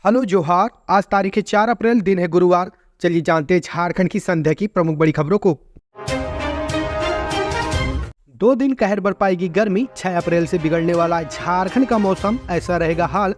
Hello जोहार। आज तारीख है 4 अप्रैल, दिन है गुरुवार। चलिए जानते हैं झारखंड की संध्या की प्रमुख बड़ी खबरों को। 2 दिन कहर बरपाएगी गर्मी। 6 अप्रैल से बिगड़ने वाला झारखंड का मौसम, ऐसा रहेगा हाल।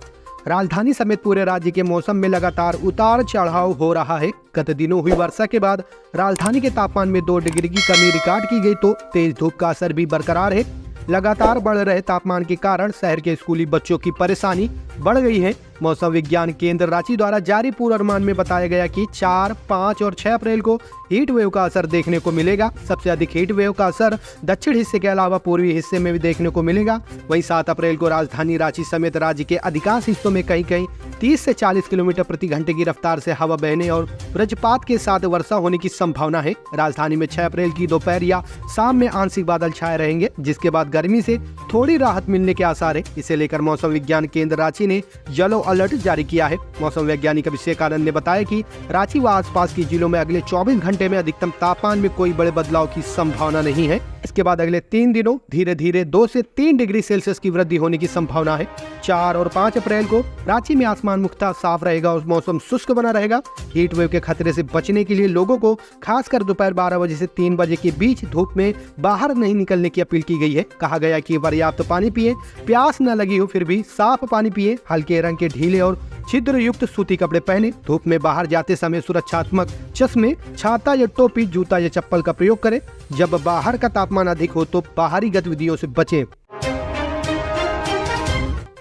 राजधानी समेत पूरे राज्य के मौसम में लगातार उतार चढ़ाव हो रहा है। गत दिनों हुई वर्षा के बाद राजधानी के तापमान में 2 डिग्री की कमी रिकॉर्ड की गई, तो तेज धूप का असर भी बरकरार है। लगातार बढ़ रहे तापमान के कारण शहर के स्कूली बच्चों की परेशानी बढ़ गई है। मौसम विज्ञान केंद्र रांची द्वारा जारी पूर्वानुमान में बताया गया कि 4, 5 और 6 अप्रैल को हीट वेव का असर देखने को मिलेगा। सबसे अधिक हीट वेव का असर दक्षिण हिस्से के अलावा पूर्वी हिस्से में भी देखने को मिलेगा। वहीं 7 अप्रैल को राजधानी रांची समेत राज्य के अधिकांश हिस्सों में कहीं कहीं 30 से 40 किलोमीटर प्रति घंटे की रफ्तार से हवा बहने और वज्रपात के साथ वर्षा होने की संभावना है। राजधानी में 6 अप्रैल की दोपहर या शाम में आंशिक बादल छाए रहेंगे, जिसके बाद गर्मी से थोड़ी राहत मिलने के आसार है। इसे लेकर मौसम विज्ञान केंद्र रांची ने येलो अलर्ट जारी किया है। मौसम वैज्ञानिक अभिषेक आनंद ने बताया कि रांची व आसपास के जिलों में अगले 24 घंटे में अधिकतम तापमान में कोई बड़े बदलाव की संभावना नहीं है। इसके बाद अगले 3 दिनों धीरे धीरे 2 से 3 डिग्री सेल्सियस की वृद्धि होने की संभावना है। 4 और 5 अप्रैल को रांची में आसमान मुख्यतः साफ रहेगा और मौसम शुष्क बना रहेगा। हीट वेव के खतरे से बचने के लिए लोगों को खासकर दोपहर 12 बजे से 3 बजे के बीच धूप में बाहर नहीं निकलने की अपील की गई है। कहा गया कि पर्याप्त पानी पिए, प्यास न लगी हो फिर भी साफ पानी पिए, हल्के रंग के ढीले और छिद्र युक्त सूती कपड़े पहने, धूप में बाहर जाते समय सुरक्षात्मक चश्मे, छाता या टोपी, जूता या चप्पल का प्रयोग करें। जब बाहर का तापमान अधिक हो तो बाहरी गतिविधियों से बचें।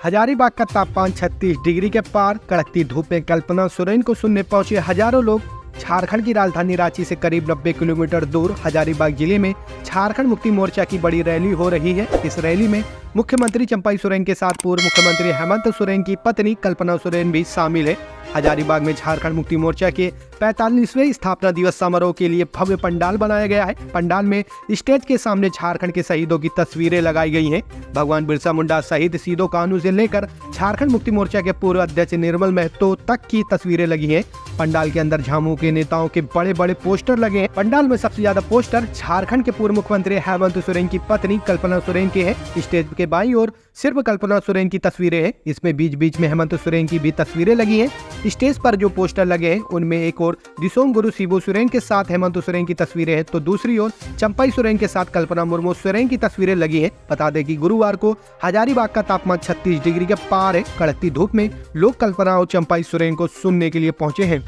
हजारीबाग का तापमान 36 डिग्री के पार। कड़कती धूप में कल्पना सोरेन को सुनने पहुंचे हजारों लोग। झारखंड की राजधानी रांची से करीब 90 किलोमीटर दूर हजारीबाग जिले में झारखंड मुक्ति मोर्चा की बड़ी रैली हो रही है। इस रैली में मुख्यमंत्री चंपाई सोरेन के साथ पूर्व मुख्यमंत्री हेमंत सोरेन की पत्नी कल्पना सोरेन भी शामिल है। हजारीबाग में झारखंड मुक्ति मोर्चा के 45वें स्थापना दिवस समारोह के लिए भव्य पंडाल बनाया गया है। पंडाल में स्टेज के सामने झारखंड के शहीदों की तस्वीरें लगाई गई हैं। भगवान बिरसा मुंडा शहीद सीदो कानू से लेकर झारखंड मुक्ति मोर्चा के पूर्व अध्यक्ष निर्मल महतो तक की तस्वीरें लगी हैं। पंडाल के अंदर झामुमो के नेताओं के बड़े बड़े पोस्टर लगे हैं। पंडाल में सबसे ज्यादा पोस्टर झारखंड के पूर्व मुख्यमंत्री हेमंत सोरेन की पत्नी कल्पना सोरेन के हैं। स्टेज के बाईं ओर सिर्फ कल्पना सोरेन की तस्वीरें हैं। इसमें बीच बीच में हेमंत सोरेन की भी तस्वीरें लगी हैं। स्टेज पर जो पोस्टर लगे हैं उनमें एक और दिसोंग गुरु शिबू सोरेन के साथ हेमंत सोरेन की तस्वीरें हैं, तो दूसरी ओर चंपाई सोरेन के साथ कल्पना मुर्मू सोरेन की तस्वीरें लगी हैं। बता दें कि गुरुवार को हजारीबाग का तापमान 36 डिग्री के पार है। कड़कती धूप में लोग कल्पना और चंपाई सोरेन को सुनने के लिए पहुंचे हैं।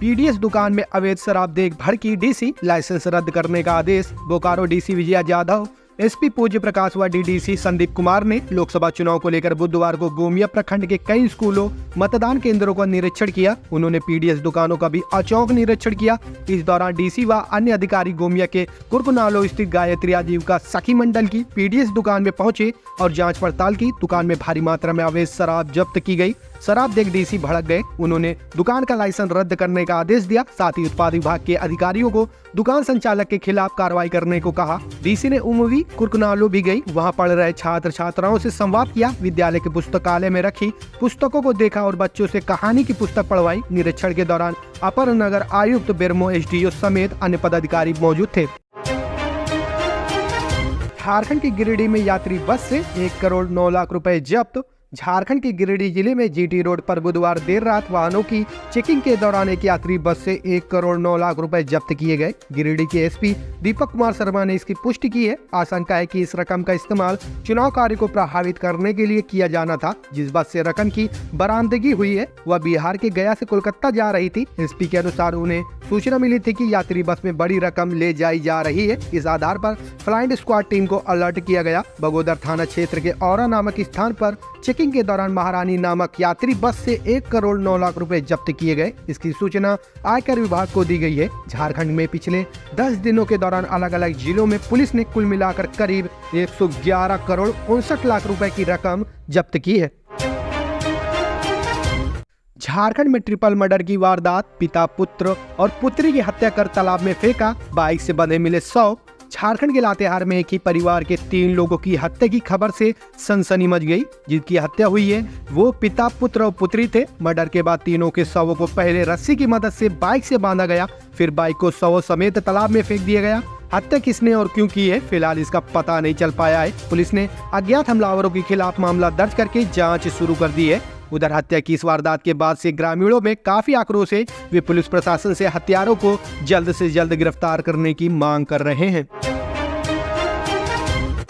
पीडीएस दुकान में अवैध शराब देख भड़की डीसी, लाइसेंस रद्द करने का आदेश। बोकारो डीसी विजया यादव, एसपी पूज्य प्रकाश व डीडीसी संदीप कुमार ने लोकसभा चुनाव को लेकर बुधवार को गोमिया प्रखंड के कई स्कूलों, मतदान केंद्रों का निरीक्षण किया। उन्होंने पीडीएस दुकानों का भी अचौक निरीक्षण किया। इस दौरान डीसी व अन्य अधिकारी गोमिया के कुर्कनालो स्थित गायत्री आजीविका सखी मंडल की पीडीएस दुकान में पहुंचे और जांच पड़ताल की। दुकान में भारी मात्रा में अवैध शराब जब्त की गई। शराब देख डीसी भड़क गए। उन्होंने दुकान का लाइसेंस रद्द करने का आदेश दिया। साथ ही उत्पाद विभाग के अधिकारियों को दुकान संचालक के खिलाफ कार्रवाई करने को कहा। डीसी ने उमवी कुर्कनालो भी गई, वहां पढ़ रहे छात्र छात्राओं से संवाद किया। विद्यालय के पुस्तकालय में रखी पुस्तकों को देखा और बच्चों से कहानी की पुस्तक पढ़वाई। निरीक्षण के दौरान अपर नगर आयुक्त बेरमो, एसडीओ समेत अन्य पदाधिकारी मौजूद थे। झारखंड के गिरिडीह में यात्री बस से 1 करोड़ 9 लाख रुपए जब्त। झारखंड के गिरिडीह जिले में जीटी रोड पर बुधवार देर रात वाहनों की चेकिंग के दौरान एक यात्री बस से 1 करोड़ 9 लाख रुपए जब्त किए गए। गिरिडीह के एसपी दीपक कुमार शर्मा ने इसकी पुष्टि की है। आशंका है कि इस रकम का इस्तेमाल चुनाव कार्य को प्रभावित करने के लिए किया जाना था। जिस बस से रकम की बरामदगी हुई है वह बिहार के गया से कोलकाता जा रही थी। एसपी के अनुसार उन्हें सूचना मिली थी कि यात्री बस में बड़ी रकम ले जाई जा रही है। इस आधार पर फ्लाइंग स्क्वाड टीम को अलर्ट किया गया। बगोदर थाना क्षेत्र के औरा नामक स्थान पर चेकिंग के दौरान महारानी नामक यात्री बस से 1 करोड़ 9 लाख रुपए जब्त किए गए। इसकी सूचना आयकर विभाग को दी गई है। झारखंड में पिछले 10 दिनों के दौरान अलग अलग जिलों में पुलिस ने कुल मिलाकर करीब 111 करोड़ 59 लाख रुपए की रकम जब्त की है। झारखंड में ट्रिपल मर्डर की वारदात, पिता पुत्र और पुत्री की हत्या कर तालाब में फेंका, बाइक से बंधे मिले 100। झारखंड के लातेहार में एक ही परिवार के 3 लोगों की हत्या की खबर से सनसनी मच गई। जिनकी हत्या हुई है वो पिता, पुत्र और पुत्री थे। मर्डर के बाद तीनों के शवों को पहले रस्सी की मदद से बाइक से बांधा गया, फिर बाइक को शवों समेत तालाब में फेंक दिया गया। हत्या किसने और क्यों की है, फिलहाल इसका पता नहीं चल पाया है। पुलिस ने अज्ञात हमलावरों के खिलाफ मामला दर्ज करके जांच शुरू कर दी है। उधर हत्या की इस वारदात के बाद से ग्रामीणों में काफी आक्रोश है। वे पुलिस प्रशासन से हत्यारों को जल्द से जल्द गिरफ्तार करने की मांग कर रहे हैं।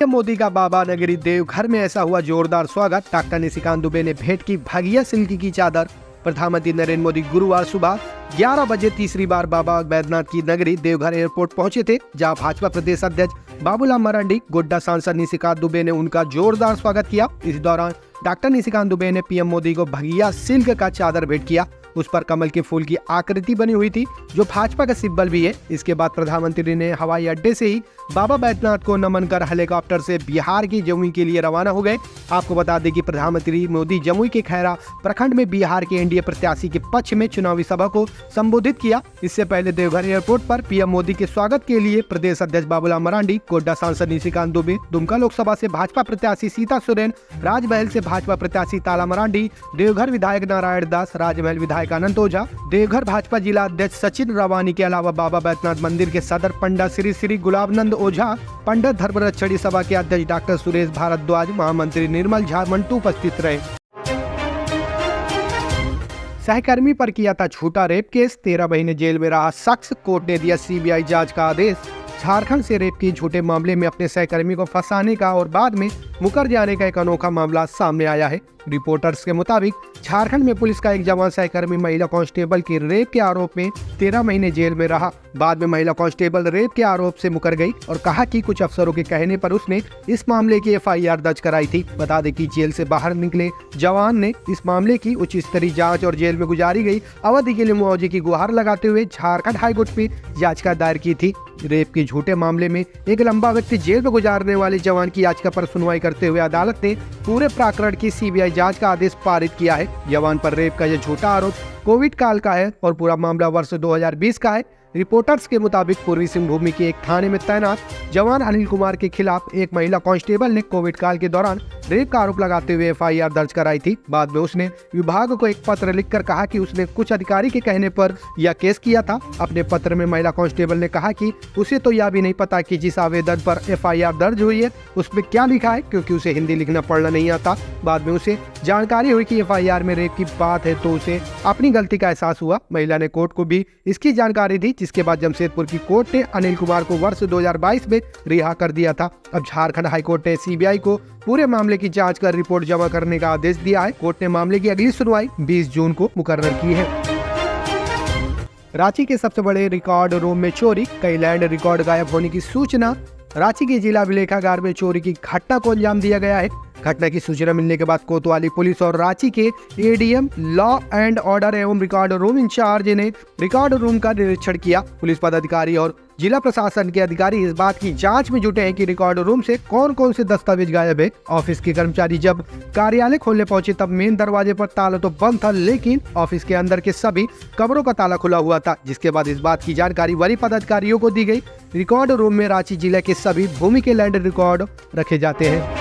मोदी का बाबा नगरी देवघर में ऐसा हुआ जोरदार स्वागत। डॉक्टर निशिकांत दुबे ने भेंट की भगिया सिल्क की चादर। प्रधानमंत्री नरेंद्र मोदी गुरुवार सुबह 11 बजे तीसरी बार बाबा बैद्यनाथ की नगरी देवघर एयरपोर्ट पहुंचे थे, जहां भाजपा प्रदेश अध्यक्ष बाबूलाल मरांडी, गोड्डा सांसद निशिकांत दुबे ने उनका जोरदार स्वागत किया। इस दौरान डॉक्टर निशिकांत दुबे ने पीएम मोदी को भगिया सिल्क का चादर भेंट किया। उस पर कमल के फूल की आकृति बनी हुई थी, जो भाजपा का सिंबल भी है। इसके बाद प्रधानमंत्री ने हवाई अड्डे से ही बाबा बैद्यनाथ को नमन कर हेलीकॉप्टर से बिहार की जमुई के लिए रवाना हो गए। आपको बता दें कि प्रधानमंत्री मोदी जमुई के खैरा प्रखंड में बिहार के एनडीए प्रत्याशी के पक्ष में चुनावी सभा को संबोधित किया। इससे पहले देवघर एयरपोर्ट पर पीएम मोदी के स्वागत के लिए प्रदेश अध्यक्ष बाबूलाल मरांडी, गोड्डा सांसद निशिकांत दुबे, दुमका लोकसभा से भाजपा प्रत्याशी सीता सोरेन, राजमहल से भाजपा प्रत्याशी ताला मरांडी, देवघर विधायक नारायण दास, राजमहल विधायक अनंत ओझा, देवघर भाजपा जिला अध्यक्ष सचिन रवानी के अलावा बाबा बैद्यनाथ मंदिर के सदर पंडित श्री श्री गुलाबनंद ओझा, पंडित धर्मरथ छड़ी सभा के अध्यक्ष डॉक्टर सुरेश भारद्वाज, महामंत्री निर्मल झा मंटू उपस्थित रहे। सहकर्मी पर किया था झूठा रेप केस, 13 महीने जेल में रहा शख्स, कोर्ट ने दिया सीबीआई जांच का आदेश। झारखंड से रेप के झूठे मामले में अपने सहकर्मी को फंसाने का और बाद में मुकर जाने का एक अनोखा मामला सामने आया है। रिपोर्टर्स के मुताबिक झारखंड में पुलिस का एक जवान सहकर्मी महिला कांस्टेबल के रेप के आरोप में 13 महीने जेल में रहा। बाद में महिला कांस्टेबल रेप के आरोप से मुकर गई और कहा कि कुछ अफसरों के कहने पर उसने इस मामले की एफआईआर दर्ज कराई थी। बता दें कि जेल से बाहर निकले जवान ने इस मामले की उच्च स्तरीय जांच और जेल में गुजारी गई अवधि के लिए मुआवजे की गुहार लगाते हुए झारखंड हाईकोर्ट में याचिका दायर की थी। रेप के झूठे मामले में एक लंबा वक्त जेल में गुजारने वाले जवान की याचिका पर सुनवाई करते हुए अदालत ने पूरे प्रकरण की सीबीआई जांच का आदेश पारित किया है। जवान पर रेप का यह झूठा आरोप कोविड काल का है और पूरा मामला वर्ष 2020 का है। रिपोर्टर्स के मुताबिक पूर्वी सिंहभूम के एक थाने में तैनात जवान अनिल कुमार के खिलाफ एक महिला कांस्टेबल ने कोविड काल के दौरान रेप का आरोप लगाते हुए एफआईआर दर्ज कराई थी। बाद में उसने विभाग को एक पत्र लिखकर कहा कि उसने कुछ अधिकारी के कहने पर यह केस किया था। अपने पत्र में महिला कांस्टेबल ने कहा कि उसे तो यह भी नहीं पता कि जिस आवेदन पर एफआईआर दर्ज हुई है उसमें क्या लिखा है, क्योंकि उसे हिंदी लिखना पढ़ना नहीं आता। बाद में उसे जानकारी हुई कि एफआईआर में रेप की बात है तो उसे अपनी गलती का एहसास हुआ। महिला ने कोर्ट को भी इसकी जानकारी दी, जिसके बाद जमशेदपुर की कोर्ट ने अनिल कुमार को वर्ष 2022 में रिहा कर दिया था। अब झारखंड हाईकोर्ट ने सीबीआई को पूरे मामले की जांच कर रिपोर्ट जमा करने का आदेश दिया है। कोर्ट ने मामले की अगली सुनवाई 20 जून को मुकर्रर की है। रांची के सबसे बड़े रिकॉर्ड रूम में चोरी, कई लैंड रिकॉर्ड गायब होने की सूचना। रांची के जिला अभिलेखागार में चोरी की घटना को अंजाम दिया गया है। घटना की सूचना मिलने के बाद कोतवाली पुलिस और रांची के एडीएम लॉ एंड ऑर्डर एवं रिकॉर्ड रूम इंचार्ज ने रिकॉर्ड रूम का निरीक्षण किया। पुलिस पदाधिकारी और जिला प्रशासन के अधिकारी इस बात की जांच में जुटे हैं कि रिकॉर्ड रूम से कौन कौन से दस्तावेज गायब है। ऑफिस के कर्मचारी जब कार्यालय खोलने पहुंचे तब मेन दरवाजे पर ताला तो बंद था, लेकिन ऑफिस के अंदर के सभी कमरों का ताला खुला हुआ था, जिसके बाद इस बात की जानकारी वरीय पदाधिकारियों को दी गई। रिकॉर्ड रूम में रांची जिले के सभी भूमि के लैंड रिकॉर्ड रखे जाते हैं।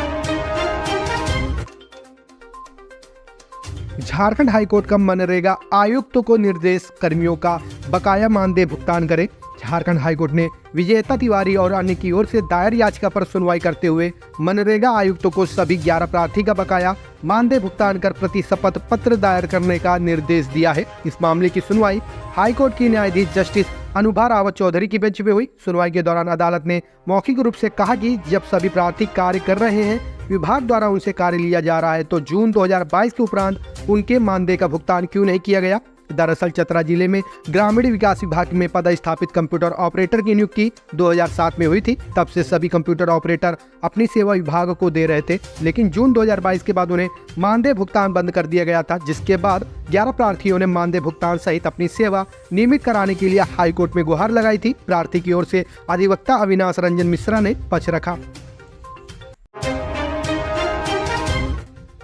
झारखंड हाईकोर्ट का मनरेगा आयुक्तों को निर्देश, कर्मियों का बकाया मानदेय भुगतान करें। झारखंड हाईकोर्ट ने विजेता तिवारी और अन्य की ओर से दायर याचिका पर सुनवाई करते हुए मनरेगा आयुक्तों को सभी 11 प्रार्थी का बकाया मानदेय भुगतान कर प्रति शपथ पत्र दायर करने का निर्देश दिया है। इस मामले की सुनवाई हाईकोर्ट की न्यायाधीश जस्टिस अनुभा रावत चौधरी की बेंच में हुई। सुनवाई के दौरान अदालत ने मौखिक रूप से कहा कि जब सभी प्रार्थी कार्य कर रहे हैं, विभाग द्वारा उनसे कार्य लिया जा रहा है, तो जून 2022 के उपरांत उनके मानदेय का भुगतान क्यों नहीं किया गया। दरअसल चतरा जिले में ग्रामीण विकास विभाग में पदस्थापित कंप्यूटर ऑपरेटर की नियुक्ति 2007 में हुई थी। तब से सभी कंप्यूटर ऑपरेटर अपनी सेवा विभाग को दे रहे थे, लेकिन जून 2022 के बाद उन्हें मानदेय भुगतान बंद कर दिया गया था, जिसके बाद 11 प्रार्थियों ने मानदेय भुगतान सहित अपनी सेवा नियमित कराने के लिए हाईकोर्ट में गुहार लगाई थी। प्रार्थी की ओर से अधिवक्ता अविनाश रंजन मिश्रा ने पक्ष रखा।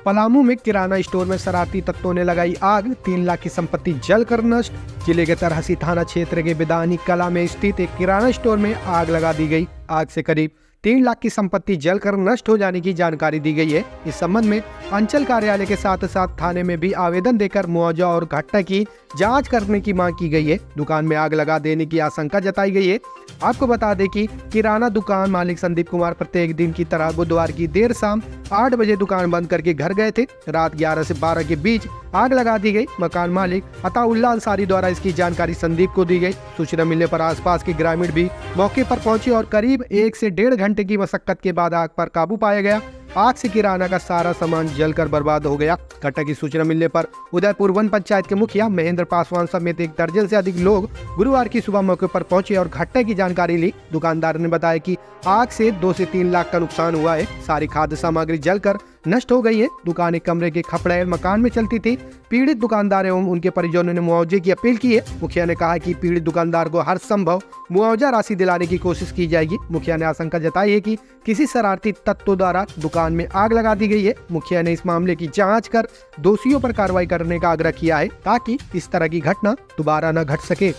पलामू में किराना स्टोर में शरारती तत्वों ने लगाई आग, 3 लाख की संपत्ति जलकर नष्ट। जिले के तरहसी थाना क्षेत्र के बिदानी कला में स्थित एक किराना स्टोर में आग लगा दी गई। आग से करीब 3 लाख की संपत्ति जलकर नष्ट हो जाने की जानकारी दी गई है। इस संबंध में अंचल कार्यालय के साथ साथ थाने में भी आवेदन देकर मुआवजा और घटना की जांच करने की मांग की गई है। दुकान में आग लगा देने की आशंका जताई गई है। आपको बता दें कि किराना दुकान मालिक संदीप कुमार प्रत्येक दिन की तरह बुधवार की देर शाम 8 बजे दुकान बंद करके घर गए थे। रात 11 से 12 के बीच आग लगा दी गई। मकान मालिक अताउल्लाह अंसारी द्वारा इसकी जानकारी संदीप को दी गई। सूचना मिलने पर आसपास के ग्रामीण भी मौके पर पहुंचे और करीब 1 से 1.5 घंटे की मशक्कत के बाद आग पर काबू पाया गया। आग से किराना का सारा सामान जलकर बर्बाद हो गया। घटना की सूचना मिलने पर उदयपुर वन पंचायत के मुखिया महेंद्र पासवान समेत 1 दर्जन से अधिक लोग गुरुवार की सुबह मौके पर पहुंचे और घटना की जानकारी ली। दुकानदार ने बताया कि आग से 2 से 3 लाख का नुकसान हुआ है। सारी खाद्य सामग्री जलकर नष्ट हो गई है। दुकान एक कमरे के खपड़े मकान में चलती थी। पीड़ित दुकानदार एवं उनके परिजनों ने मुआवजे की अपील की है। मुखिया ने कहा कि पीड़ित दुकानदार को हर संभव मुआवजा राशि दिलाने की कोशिश की जाएगी। मुखिया ने आशंका जताई है कि किसी शरारती तत्वों द्वारा दुकान में आग लगा दी गई है। मुखिया ने इस मामले की जांच कर दोषियों पर कार्रवाई करने का आग्रह किया है ताकि इस तरह की घटना दोबारा न घट सके।